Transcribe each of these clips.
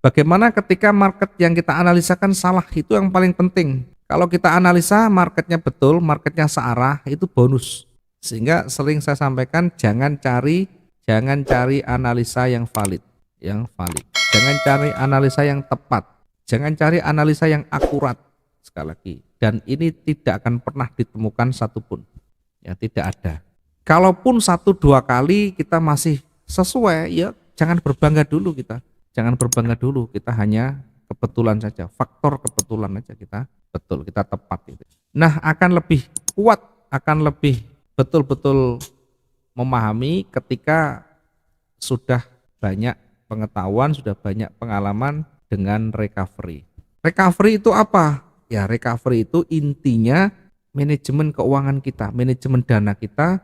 Bagaimana ketika market yang kita analisakan salah, itu yang paling penting. Kalau kita analisa marketnya betul, marketnya searah, itu bonus. Sehingga sering saya sampaikan jangan cari analisa yang valid. Jangan cari analisa yang tepat. Jangan cari analisa yang akurat. Sekali lagi, dan ini tidak akan pernah ditemukan satupun. Ya, tidak ada. Kalaupun 1-2 kali kita masih sesuai, ya jangan berbangga dulu kita. Jangan berbangga dulu, kita hanya kebetulan saja, faktor kebetulan aja kita betul, kita tepat itu. Nah, akan lebih kuat, akan lebih betul-betul memahami ketika sudah banyak pengetahuan, sudah banyak pengalaman dengan recovery. Recovery itu apa? Ya, recovery itu intinya manajemen keuangan kita, manajemen dana kita.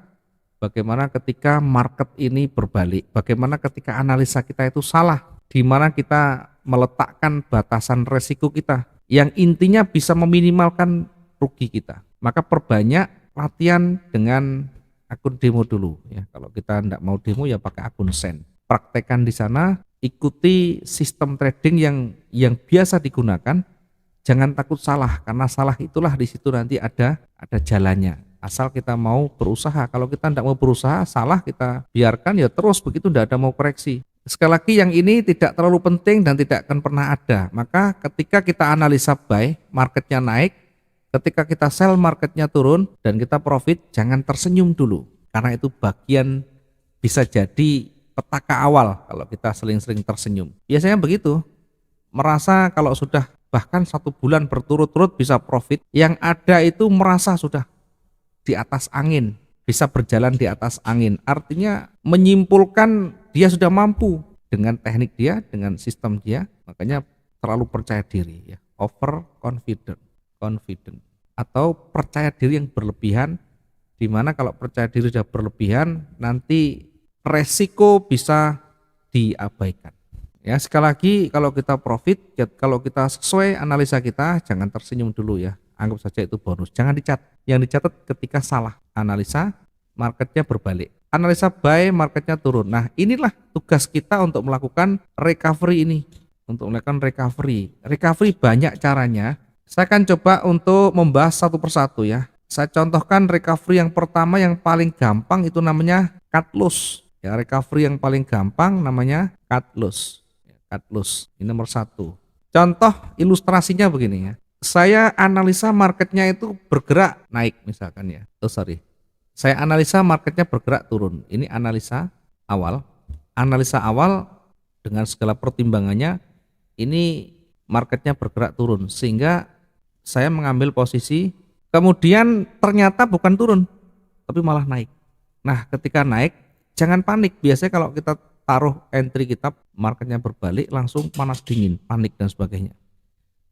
Bagaimana ketika market ini berbalik, bagaimana ketika analisa kita itu salah, di mana kita meletakkan batasan resiko kita yang intinya bisa meminimalkan rugi kita. Maka perbanyak latihan dengan akun demo dulu ya. Kalau kita tidak mau demo ya pakai akun Sen. Praktekkan di sana, ikuti sistem trading yang biasa digunakan. Jangan takut salah, karena salah itulah di situ nanti ada jalannya. Asal kita mau berusaha. Kalau kita tidak mau berusaha, salah kita biarkan ya terus begitu, tidak ada mau koreksi. Sekali lagi, yang ini tidak terlalu penting dan tidak akan pernah ada. Maka ketika kita analisa buy, marketnya naik, ketika kita sell, marketnya turun, dan kita profit, jangan tersenyum dulu. Karena itu bagian bisa jadi petaka awal kalau kita sering-sering tersenyum. Biasanya begitu, merasa kalau sudah bahkan 1 bulan berturut-turut bisa profit, yang ada itu merasa sudah di atas angin, bisa berjalan di atas angin. Artinya menyimpulkan dia sudah mampu dengan teknik dia, dengan sistem dia, makanya terlalu percaya diri ya, over confident atau percaya diri yang berlebihan, di mana kalau percaya diri sudah berlebihan nanti resiko bisa diabaikan. Ya, sekali lagi, kalau kita profit, kalau kita sesuai analisa kita, jangan tersenyum dulu ya. Anggap saja itu bonus. Jangan dicatat. Yang dicatat ketika salah analisa, marketnya berbalik. Analisa buy, marketnya turun. Nah, inilah tugas kita untuk melakukan recovery ini. Untuk melakukan recovery. Recovery banyak caranya. Saya akan coba untuk membahas satu persatu ya. Saya contohkan recovery yang pertama, yang paling gampang itu namanya cut loss. Ya, recovery yang paling gampang namanya cut loss. Cut loss, ini nomor 1. Contoh ilustrasinya begini ya. Saya analisa marketnya itu bergerak naik misalkan ya. Saya analisa marketnya bergerak turun. Ini analisa awal. Analisa awal dengan segala pertimbangannya, ini marketnya bergerak turun, sehingga saya mengambil posisi, kemudian ternyata bukan turun, tapi malah naik. Nah, ketika naik jangan panik. Biasanya kalau kita taruh entry kita, marketnya berbalik, langsung panas dingin, panik dan sebagainya.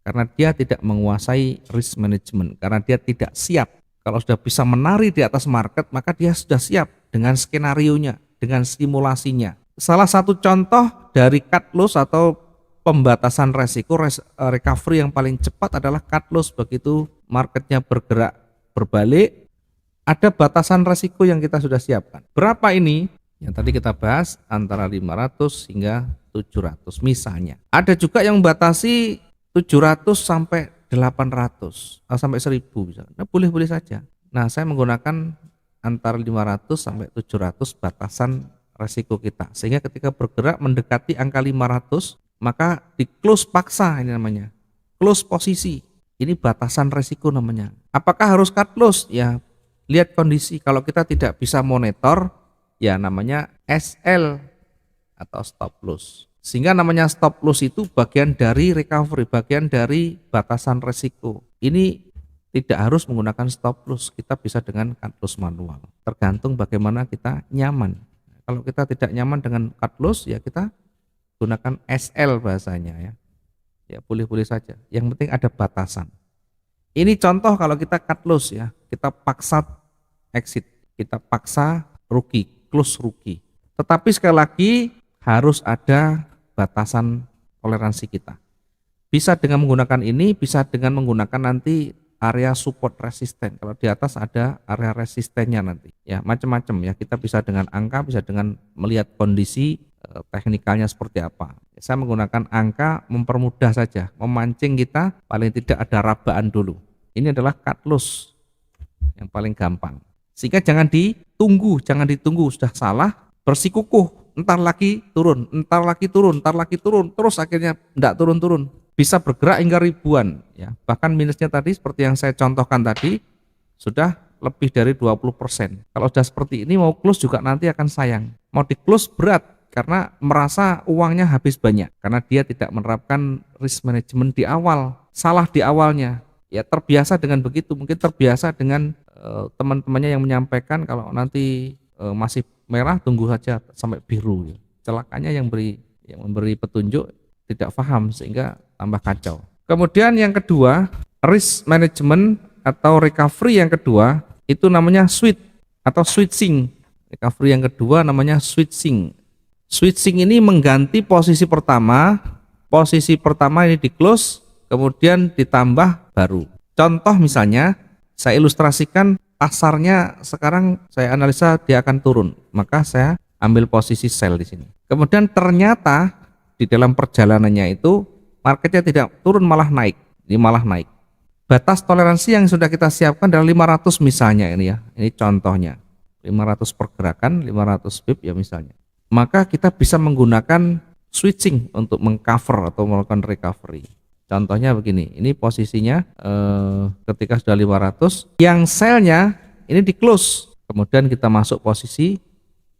Karena dia tidak menguasai risk management, karena dia tidak siap. Kalau sudah bisa menari di atas market, maka dia sudah siap dengan skenarionya, dengan simulasinya. Salah satu contoh dari cut loss atau pembatasan resiko recovery yang paling cepat adalah cut loss. Begitu marketnya bergerak berbalik, ada batasan resiko yang kita sudah siapkan. Berapa ini? Yang tadi kita bahas antara 500 hingga 700 misalnya. Ada juga yang membatasi 700 sampai 800 sampai 1000 misalnya. Nah, boleh-boleh saja. Nah, saya menggunakan antara 500 sampai 700 batasan resiko kita. Sehingga ketika bergerak mendekati angka 500, maka di close paksa, ini namanya. Close posisi. Ini batasan resiko namanya. Apakah harus cut loss? Ya, lihat kondisi. Kalau kita tidak bisa monitor, ya namanya SL atau stop loss. Sehingga namanya stop loss itu bagian dari recovery, bagian dari batasan resiko. Ini tidak harus menggunakan stop loss, kita bisa dengan cut loss manual. Tergantung bagaimana kita nyaman. Kalau kita tidak nyaman dengan cut loss, ya kita gunakan SL bahasanya ya. Ya boleh-boleh saja. Yang penting ada batasan. Ini contoh kalau kita cut loss ya, kita paksa exit, kita paksa rugi, close rugi. Tetapi sekali lagi harus ada batasan toleransi kita. Bisa dengan menggunakan ini, bisa dengan menggunakan nanti area support resisten. Kalau di atas ada area resistennya nanti. Ya, macam-macam ya. Kita bisa dengan angka, bisa dengan melihat kondisi teknikalnya seperti apa. Saya menggunakan angka mempermudah saja, memancing kita paling tidak ada rabaan dulu. Ini adalah cut loss yang paling gampang. Sehingga jangan ditunggu sudah salah, bersikukuh, entar lagi turun, terus akhirnya enggak turun-turun. Bisa bergerak hingga ribuan ya. Bahkan minusnya tadi seperti yang saya contohkan tadi sudah lebih dari 20%. Kalau sudah seperti ini mau close juga nanti akan sayang. Mau di close berat karena merasa uangnya habis banyak karena dia tidak menerapkan risk management di awal, salah di awalnya. Ya terbiasa dengan begitu, mungkin terbiasa dengan teman-temannya yang menyampaikan kalau nanti masih merah tunggu saja sampai biru. Celakanya yang memberi petunjuk tidak paham sehingga tambah kacau. Kemudian yang kedua, risk management atau recovery yang kedua itu namanya switch atau switching. Recovery yang kedua namanya switching. Switching ini mengganti posisi pertama ini di close, kemudian ditambah baru. Contoh misalnya, saya ilustrasikan pasarnya sekarang saya analisa dia akan turun, maka saya ambil posisi sell di sini. Kemudian ternyata di dalam perjalanannya itu marketnya tidak turun malah naik, ini malah naik. Batas toleransi yang sudah kita siapkan adalah 500 misalnya ini ya, ini contohnya 500 pergerakan, 500 pip ya misalnya. Maka kita bisa menggunakan switching untuk mengcover atau melakukan recovery. Contohnya begini, ini posisinya ketika sudah 500, yang sell-nya ini di close, kemudian kita masuk posisi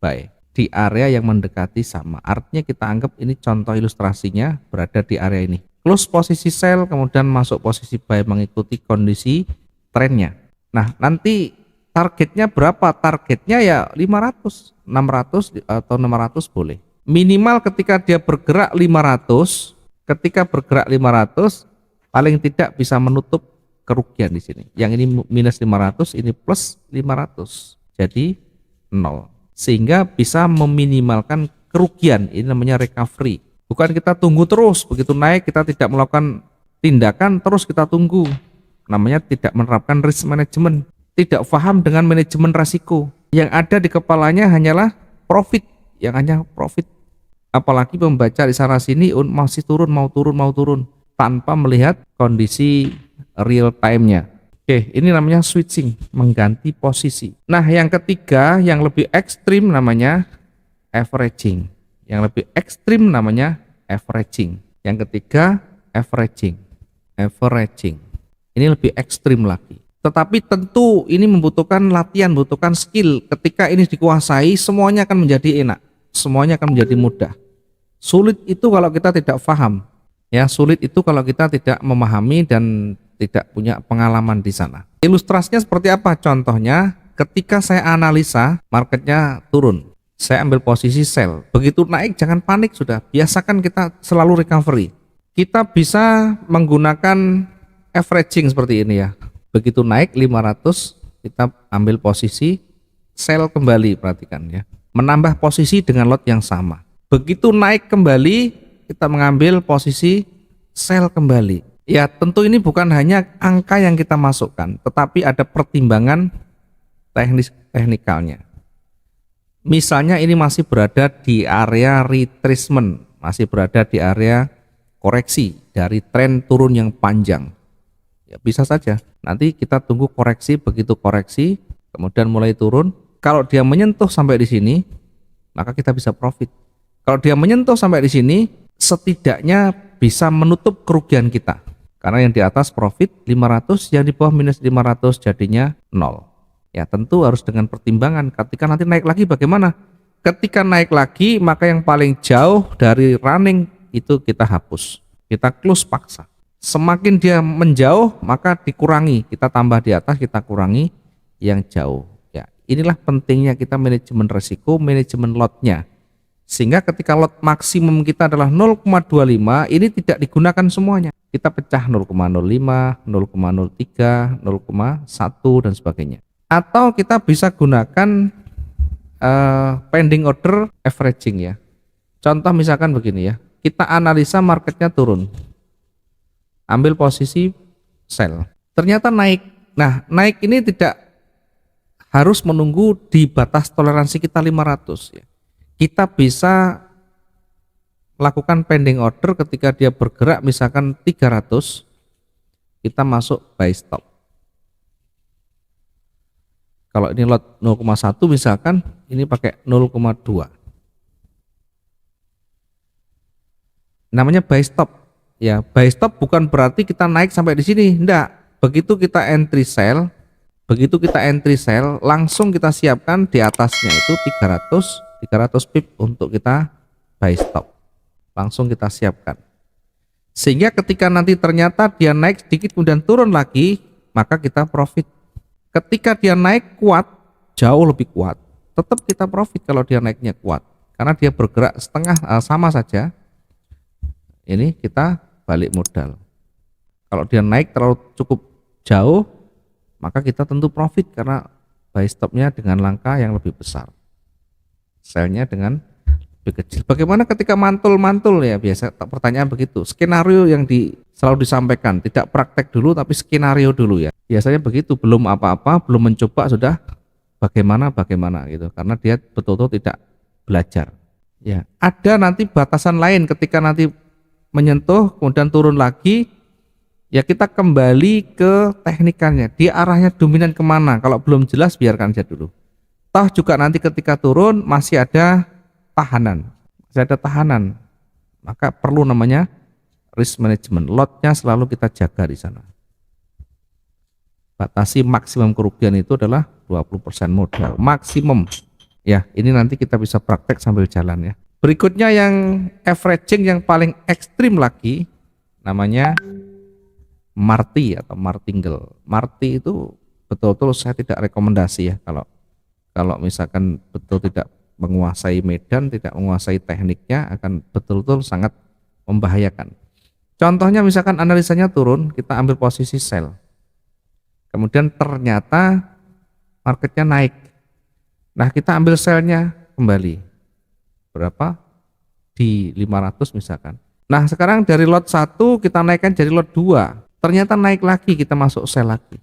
buy di area yang mendekati sama. Artinya kita anggap ini contoh ilustrasinya berada di area ini. Close posisi sell, kemudian masuk posisi buy mengikuti kondisi trennya. Nah, nanti targetnya berapa? Targetnya ya 500, 600 atau 600 boleh. Minimal ketika dia bergerak 500, paling tidak bisa menutup kerugian di sini. Yang ini minus 500, ini plus 500. Jadi 0. Sehingga bisa meminimalkan kerugian. Ini namanya recovery. Bukan kita tunggu terus, begitu naik kita tidak melakukan tindakan terus kita tunggu. Namanya tidak menerapkan risk management. Tidak paham dengan manajemen risiko. Yang ada di kepalanya hanyalah profit, yang hanya profit. Apalagi membaca di sana sini masih turun, mau turun tanpa melihat kondisi real time-nya. Oke, ini namanya switching, mengganti posisi. Nah, yang ketiga yang lebih ekstrim namanya averaging. Yang lebih ekstrim namanya averaging. Yang ketiga averaging. Ini lebih ekstrim lagi. Tetapi tentu ini membutuhkan latihan, membutuhkan skill. Ketika ini dikuasai, semuanya akan menjadi enak, semuanya akan menjadi mudah. Sulit itu kalau kita tidak paham, ya sulit itu kalau kita tidak memahami dan tidak punya pengalaman di sana. Ilustrasinya seperti apa? Contohnya, ketika saya analisa marketnya turun, saya ambil posisi sell. Begitu naik jangan panik sudah. Biasakan kita selalu recovery. Kita bisa menggunakan averaging seperti ini ya. Begitu naik 500, kita ambil posisi sell kembali, perhatikan ya. Menambah posisi dengan lot yang sama. Begitu naik kembali, kita mengambil posisi sell kembali. Ya tentu ini bukan hanya angka yang kita masukkan, tetapi ada pertimbangan teknikalnya. Misalnya ini masih berada di area retracement, masih berada di area koreksi dari tren turun yang panjang. Ya bisa saja, nanti kita tunggu koreksi, begitu koreksi, kemudian mulai turun. Kalau dia menyentuh sampai di sini, maka kita bisa profit. Kalau dia menyentuh sampai di sini, setidaknya bisa menutup kerugian kita. Karena yang di atas profit 500, yang di bawah minus 500 jadinya 0. Ya tentu harus dengan pertimbangan. Ketika nanti naik lagi bagaimana? Ketika naik lagi, maka yang paling jauh dari running itu kita hapus. Kita close paksa. Semakin dia menjauh, maka dikurangi. Kita tambah di atas, kita kurangi yang jauh. Ya, inilah pentingnya kita manajemen risiko, manajemen lotnya. Sehingga ketika lot maksimum kita adalah 0,25, ini tidak digunakan semuanya. Kita pecah 0,05, 0,03, 0,1 dan sebagainya. Atau kita bisa gunakan pending order averaging ya. Contoh misalkan begini ya, kita analisa marketnya turun, ambil posisi sell, ternyata naik. Nah naik ini tidak harus menunggu di batas toleransi kita 500 ya. Kita bisa melakukan pending order ketika dia bergerak misalkan 300, kita masuk buy stop. Kalau ini lot 0,1 misalkan, ini pakai 0,2. Namanya buy stop. Ya, buy stop bukan berarti kita naik sampai di sini, enggak. Begitu kita entry sell, langsung kita siapkan di atasnya itu 300 pip untuk kita buy stop. Langsung kita siapkan. Sehingga ketika nanti ternyata dia naik sedikit kemudian turun lagi, maka kita profit. Ketika dia naik kuat, jauh lebih kuat, tetap kita profit kalau dia naiknya kuat. Karena dia bergerak setengah sama saja. Ini kita balik modal. Kalau dia naik terlalu cukup jauh, maka kita tentu profit karena buy stopnya dengan langkah yang lebih besar, sell-nya dengan lebih kecil. Bagaimana ketika mantul-mantul ya, biasa pertanyaan begitu. Skenario yang selalu disampaikan, tidak praktek dulu tapi skenario dulu ya. Biasanya begitu, belum apa-apa, belum mencoba sudah bagaimana gitu. Karena dia betul-betul tidak belajar. Ya, ada nanti batasan lain ketika nanti menyentuh kemudian turun lagi, ya kita kembali ke teknikannya. Dia arahnya dominan kemana? Kalau belum jelas biarkan aja dulu. Toh juga nanti ketika turun masih ada tahanan, maka perlu namanya risk management. Lotnya selalu kita jaga di sana. Batasi maksimum kerugian itu adalah 20% modal maksimum. Ya, ini nanti kita bisa praktek sambil jalan ya. Berikutnya yang averaging yang paling ekstrim lagi, namanya Marti atau martingale. Marti itu betul-betul saya tidak rekomendasi ya, kalau misalkan betul tidak menguasai medan, tidak menguasai tekniknya, akan betul-betul sangat membahayakan. Contohnya misalkan analisanya turun, kita ambil posisi sell, kemudian ternyata marketnya naik, nah kita ambil sellnya kembali berapa, di 500 misalkan. Nah sekarang dari lot 1 kita naikkan jadi lot 2, ternyata naik lagi, kita masuk sell lagi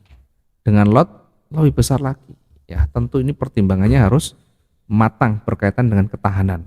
dengan lot lebih besar lagi. Ya tentu ini pertimbangannya harus matang berkaitan dengan ketahanan.